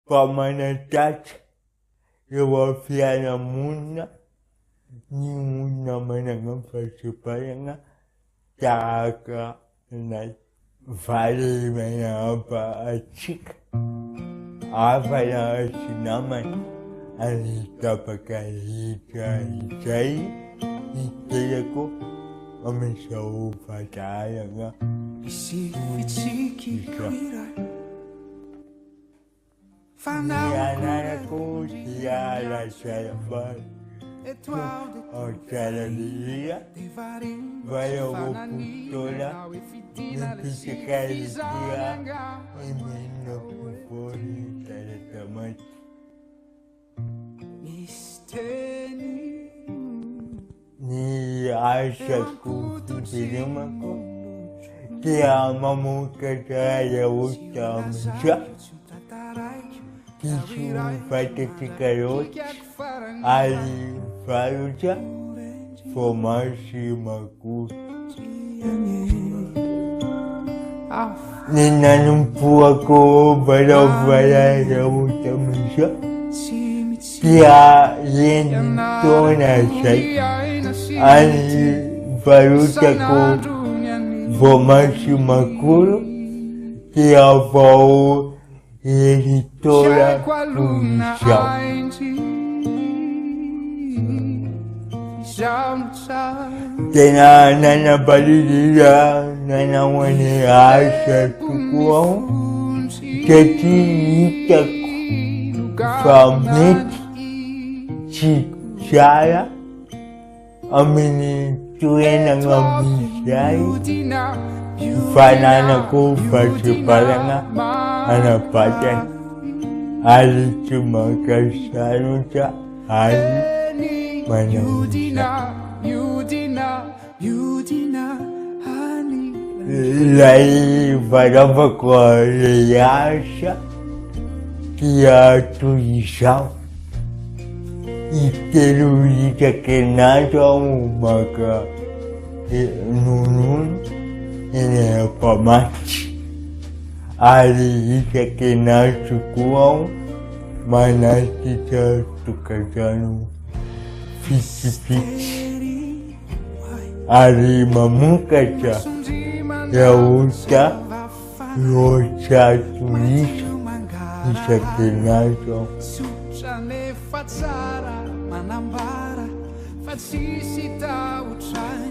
Pamanatach, Rewafiana Muna, Nimuna Mananga Pasipayanga, Taka, and Valley Manapa a chick, Avana Sinaman, and Tapaka Jay, Teleko, Amisho Fatayanga, Fanako, Tiara Salafan, or Saladia, Vaio Putola, Piscaria, and Mino Puri, Teletamat. Ni Aisha Kutinamako, Tiamamuka Taya Utamcha. Tisu Patatikarot, Ali Faruja, Formashi Makut. Ninanumpuako, Badavaya, Utamisha, Tia Yentona Shai, Ali Farutako, Formashi Makuru, Tia Vau. Editora Tena nana balidira nana wani asha tukuau Teti itaku Fameti Chichaya Amini tuena ngamisai Fanana ko pasipalanga Anapatan Ali cuma kasaruta Ali manausa Lai varava kwa reyasha Tia tuisau Iteru ita kenata umaka Nunun Ini pamachi Ali ita kena sukuau, mana kita tukajanu fiti-fiti. Ali mamukaca, yauta, rocha tulis, isa kena so.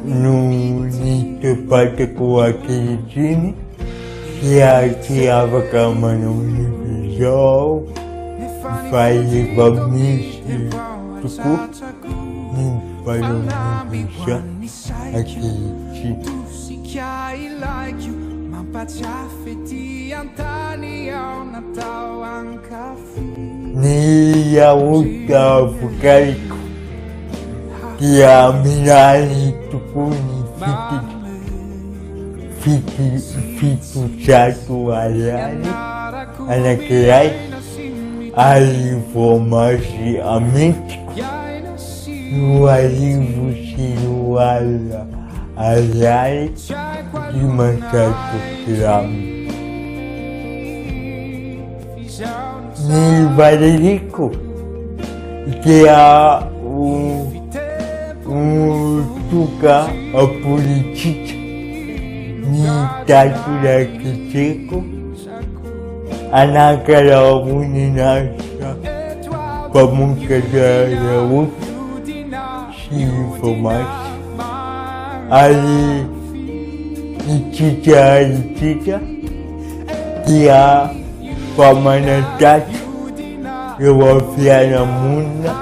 Nuni tepat kuati sini. Kia baka manuni bijau, fai babmisi tuku, ni palung bisa akici. Ni yauta bukariku, kia minani tuku ni fitu satu hari-hari anak kiai ahli formasi amitiku 2000 siluala hari-hari 51 gram ni badiriku dia suka politik ni takula kecilku anak kalau nasa pemuka laut si formasi ali icita dia pamanatach rewafiana muna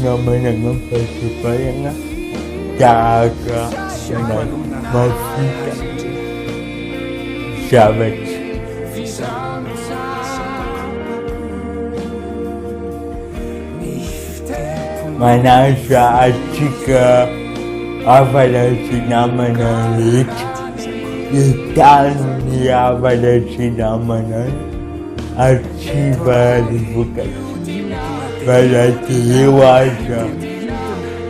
manangang pasipayanga taka Mafita Shabat Manasa Achika Avala Sinamana Lit Itan Avala Sinamana Achiva Libukat Balati Iwasa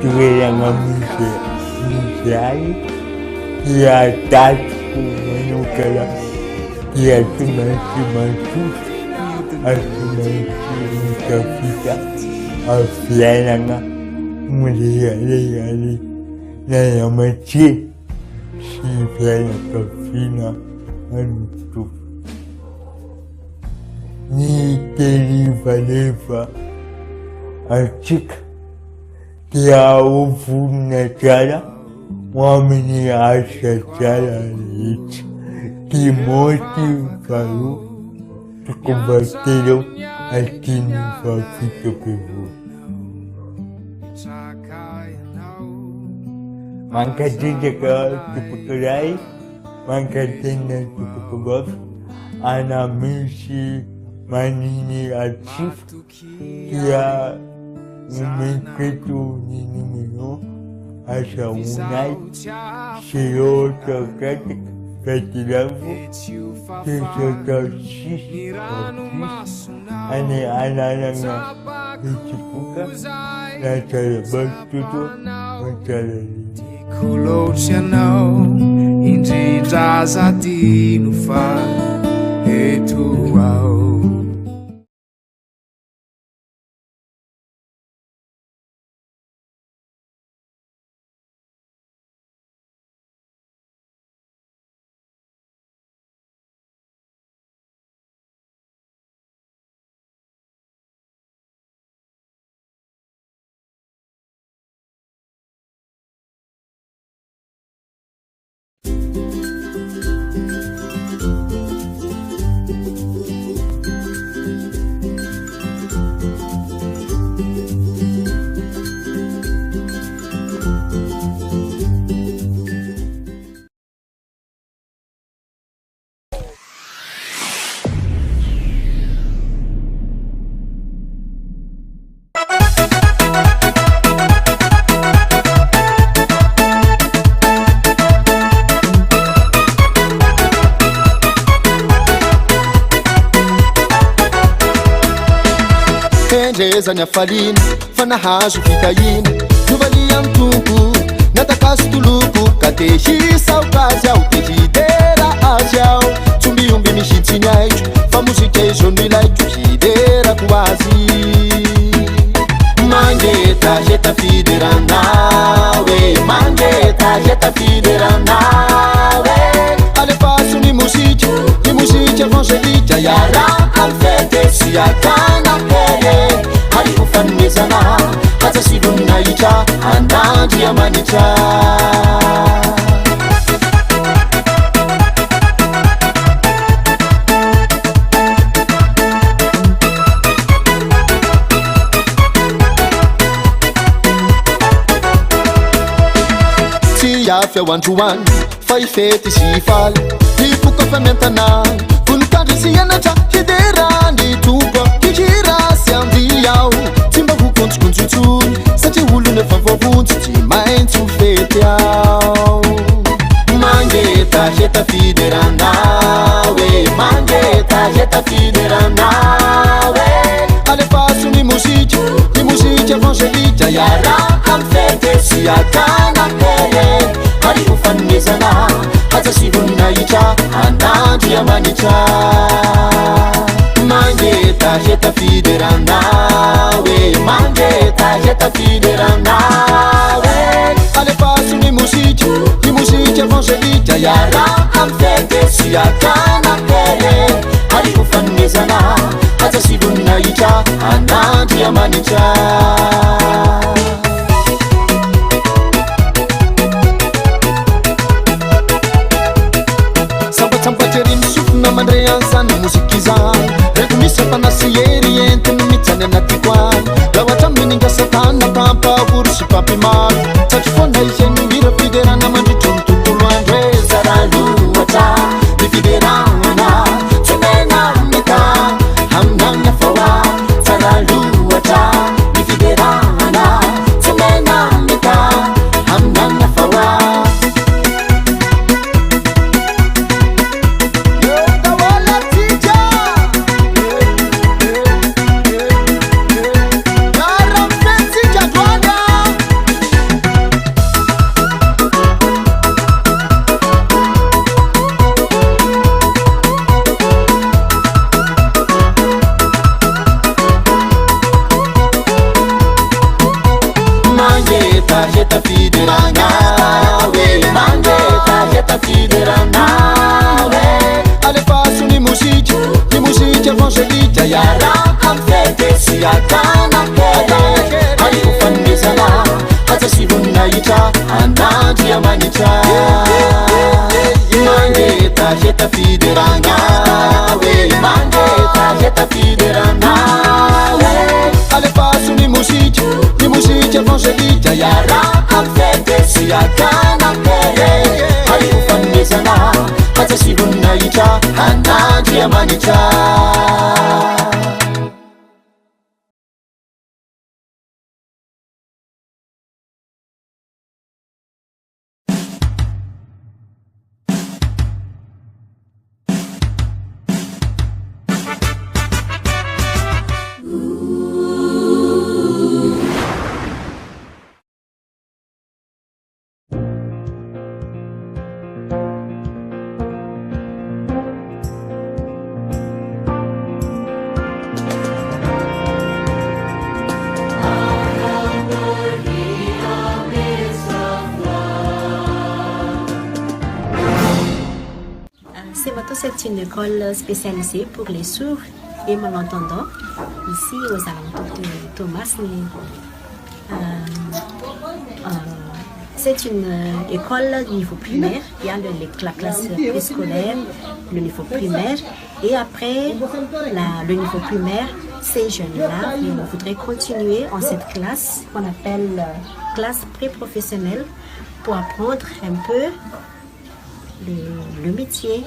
Tuwirang Amisi Misai Ia tatku menukala Ia cuma Akimaishi afiananga mliali na yamachi sifiana kafina antu ni terifa achik kia ufuna chala mwamini asha chala lich kimoti faru tukumbatelo akini fafito pevu Mangkatinda ka tupukurai, mangkatinda tupukugov, anamisi manini achief, kia umiketu nini mino, asa unai, siyo tokatik, petilavu, kisa tosis, ane anananga, ichipuka, natala bastutu, natala Kolosianao indrindra zadino fa eto ao Endrezany falina fanahazo fitahina novaliany tompo natakaso toloko ka te hisaukazy ao te hidera azy ao tsy miomby misitsiny aitro fa mozika izao ilaitro hiderako azy mangeta heta fideranawe mangeta heta fideranawe alefaso ny mozika evangelika yara amfete sy akana hele hariho fanomezana haja sidoninaitra anandry amanitra tsy afy ao androany fa ifety sy faly hipoka famentana vonikandry sy anatra hiderany tompo hihira sy andy ao tsy mba ho konjokonjotsony satria olony efa voavonjy tsy maintsy ho fety ao mangeta heta fideranawe mangeta heta fideranawe alefaso ny mozika evangelika yara amfete sy akana hele hariho fanomezana haja sidoninaitra anandry amanitra mangeta heta fideranawe mangeta heta fideranawe alefaso ny mozika evangelika yara amfete sy akana hele hariho fanomezana haja sidoninaitra anandry amanitra sampatsambatra misofina mandray an'izany mozika izany reko misy afanasy hery entiny mitsany anatiko any la ohatra mininga satana tampavory sy pampimaro satry foana iheny mira fiderana mandritro ny tontolo andro e zaralohatra ny fiderana tsy mena mita aminagna faoa zaralohatra ny fiderana tsy mena mita aminagna faoa Alefaso ny mozika evangelika iara amfety sy akanakere aio fanomezana atsasivoninaitra anandria manitra. C'est une école spécialisée pour les sourds et malentendants, ici aux alentours de Thomas. C'est une école du niveau primaire. Il y a la classe préscolaire, le niveau primaire, et après le niveau primaire, ces jeunes-là, ils voudraient continuer en cette classe qu'on appelle classe pré-professionnelle pour apprendre un peu le métier.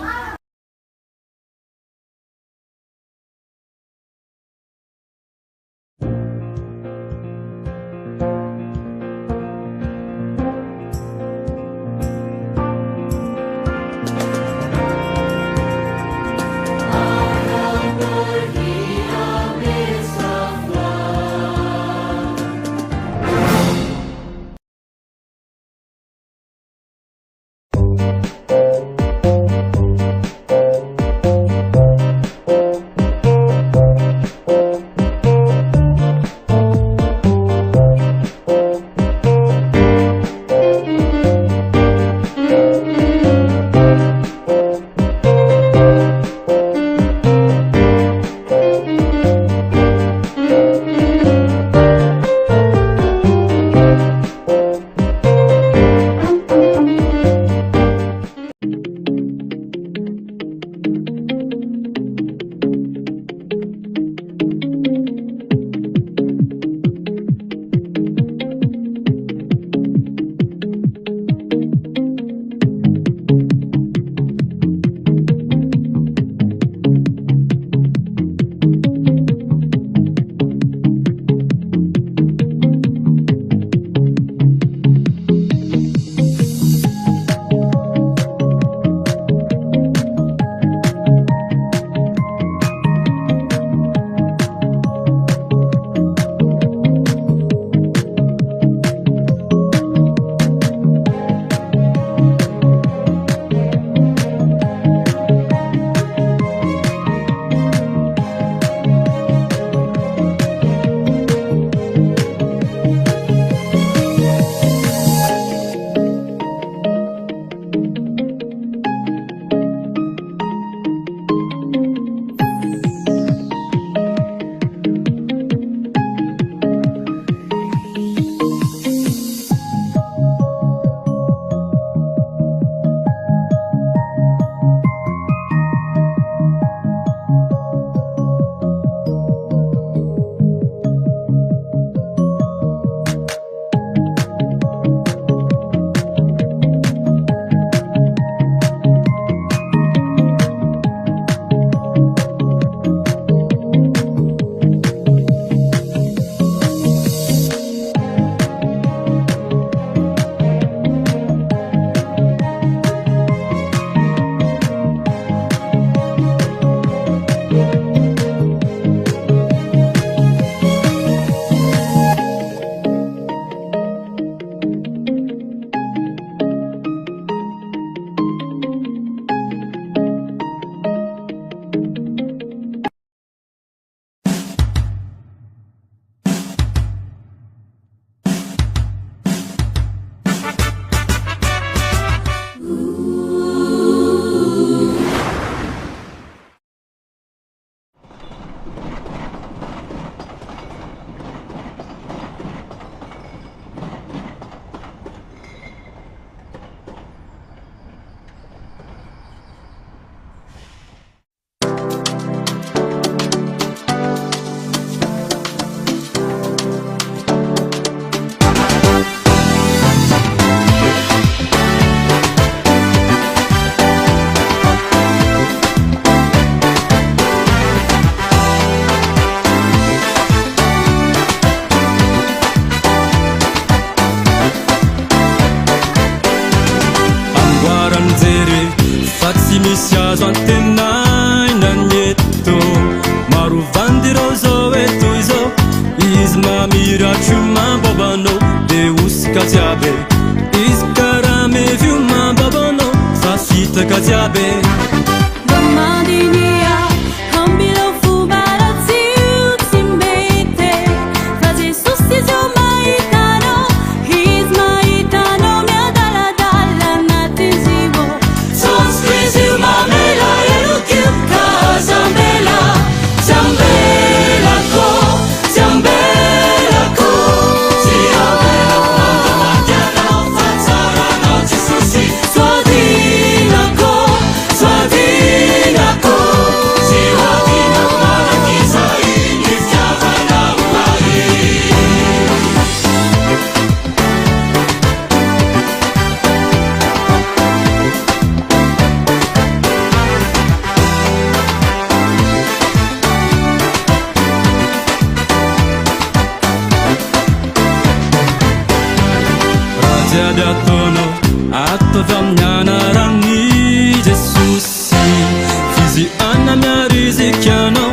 mizika anao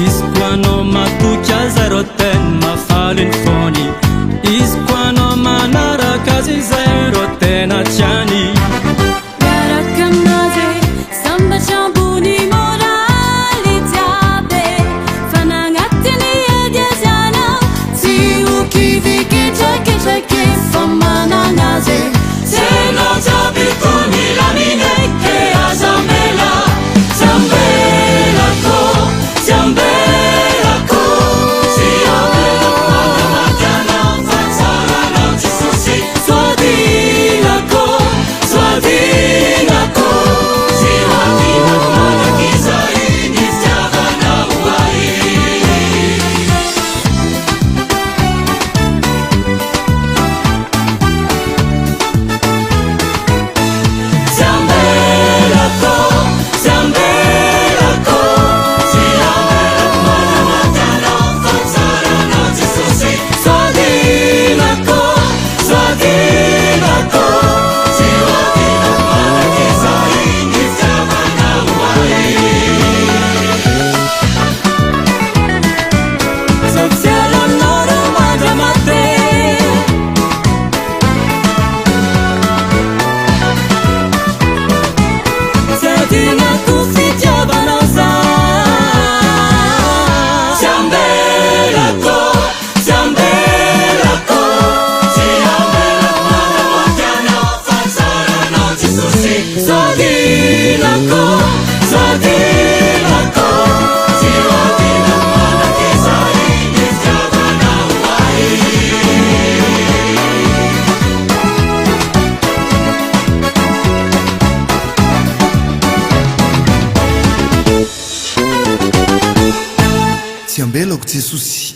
izy ko anao matoky aza ro teny mafaliny fony izy ko anao manaraka azy izay ro tena tiany miaraka aminazy sambatra ambony moraly jiaby fanagnatiny edy azy anao tsy ho kivyketraketrake fa mananazy senao jiaby ko milamine ke azambela zambelako zambelako tsy ambelako manamakanao fa tsaranao tsy sosy soadinako soadinako tsy hoadinako manakiza iny fitiavanao ahy zambelako zambelako tsy ambelako manamakanao fa tsaranao tsy sosy soadinako soadinako tsy hoadinako manakiza iny fitiavanao ahy Social amnaro mandramate Sadinako fitiavanao za Zambelako zambelako tsy ambelako manamakanao fa tsaranao tsy sosy Sadinako sadinako tsy hoadinako manakiza iny fitiavanao ahy tsy ambelako jesosy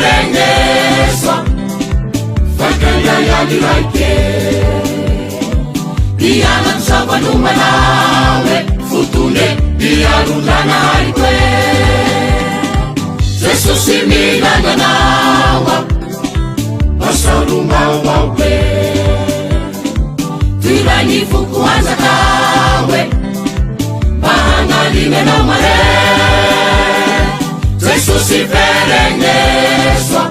siferengeswa fakayayaliraike iyanamsavanumanawe futune iyarundanarikwe Jesusi milanganawa basarumawawe tiranyifukuanza kawe bahangalinenamare Jesusi ferengeswa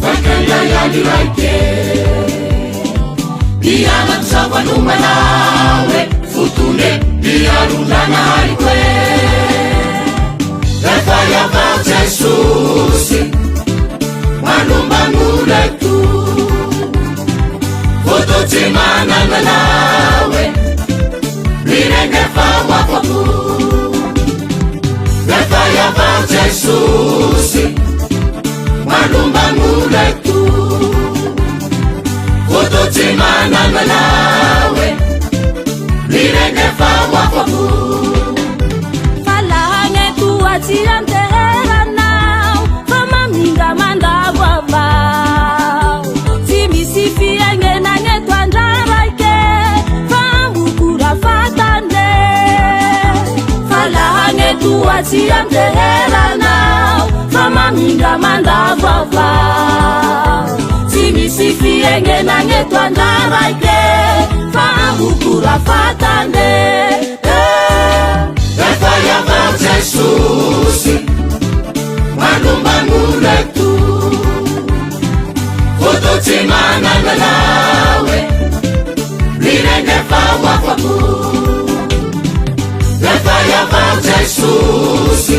fakayayaliraike iyanamsavanumanawe futune iyarundanarikwe Refayava Jesusi manumbanguletu vototimananga nawe lirengefawa kwaku Refayava Jesusi manumbanguletu vototimananga nawe lirengefawa kwaku Tirantera now, fama minga mandava vau. Timisifi enge na ngetwandara ke, famu kura fatande. Fala hange tuwa tirantera now, fama minga mandava vau. Timisifi enge na ngetwandara ke, famu kura fatande. Refayava Jesusi manumbanguletu vototimananga nawe lirengefawa kwaku Refayava Jesusi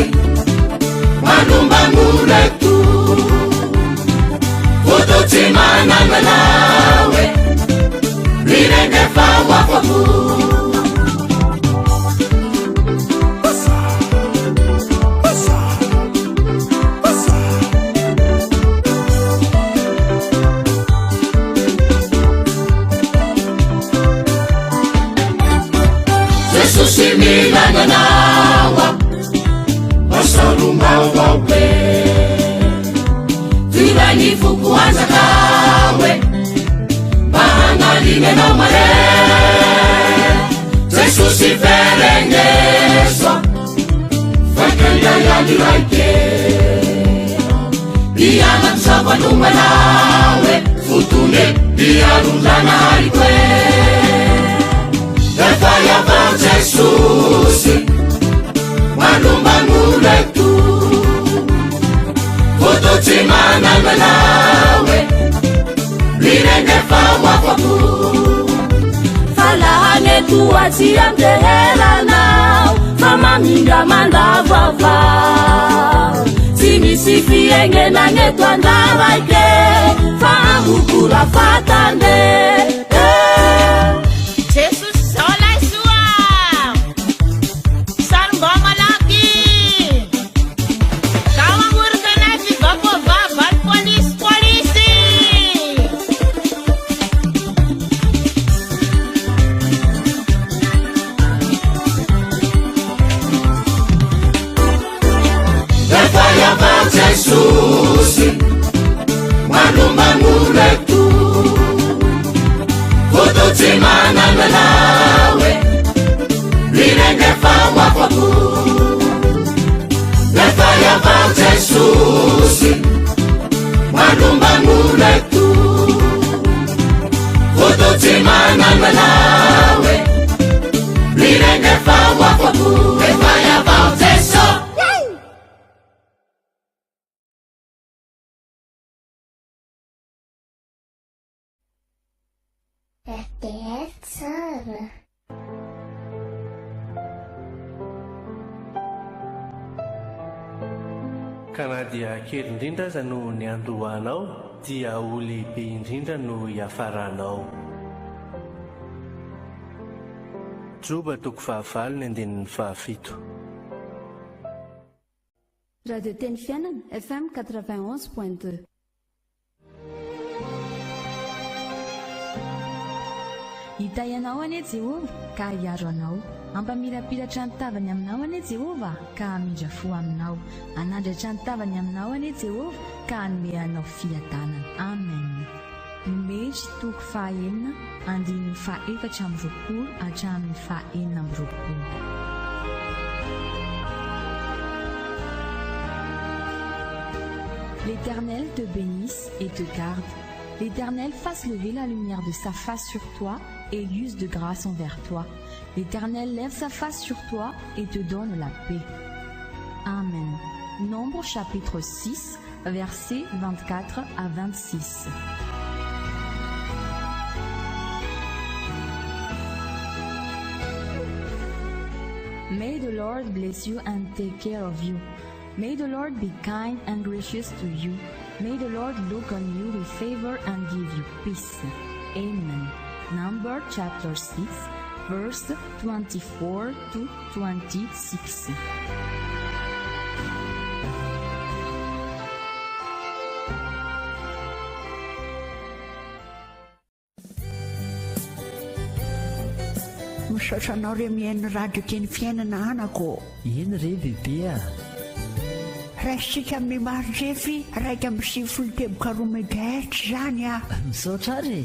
manumbanguletu vototimananga nawe lirengefawa kwaku Susimilanganawa basarumawawe tiranyifukuanza kawe bahangalinenamare Jesusi ferengeswa fakayayaliraike iyanamsavanumanawe futune iyarundanarikwe Refayava Jesusi manumbanguletu vototimananga nawe lirengefawa kwaku Fala hange tuwa tirantera now, fama minga mandava vau. Timisifi enge na ngetwandara ke, famu kura fatande. Jesusi manumbanguletu vototimananga nawe lirengefawa kwaku Refayava Jesusi manumbanguletu vototimananga nawe lirengefawa kwaku Refayava Jesusi Kana dia kely indrindra aza no ny andohanao dia ho lehibe indrindra no hiafaranao. Joba toko fahavalo ny andinin'ny fahafito. Radio Teny Fiainana FM 91.2. hita ianao anie Jehova ka hiaro anao, ampamirapiratra ny tavany aminao anie Jehova ka hamindra fo aminao, anandratra ny tavany aminao anie Jehova ka hanome anao fiadanana. Amen. Numeri toko 9 andininy 7 hatramin'ny 9. L'Éternel te bénisse et te garde. L'Éternel fasse lever la lumière de sa face sur toi et use de grâce envers toi. L'Éternel lève sa face sur toi et te donne la paix. Amen. Nombre chapitre 6, versets 24 à 26. May the Lord bless you and take care of you. May the Lord be kind and gracious to you. May the Lord look on you with favor and give you peace. Amen. Number chapter 6, verse 24 to 26. Misaotra anao re mihaino radio teny fiainana anako. Eny re bebea. Raisitsika amin'ny marify raika amin'ny 7 teboka 2 megahertz zany a. Misaotra re.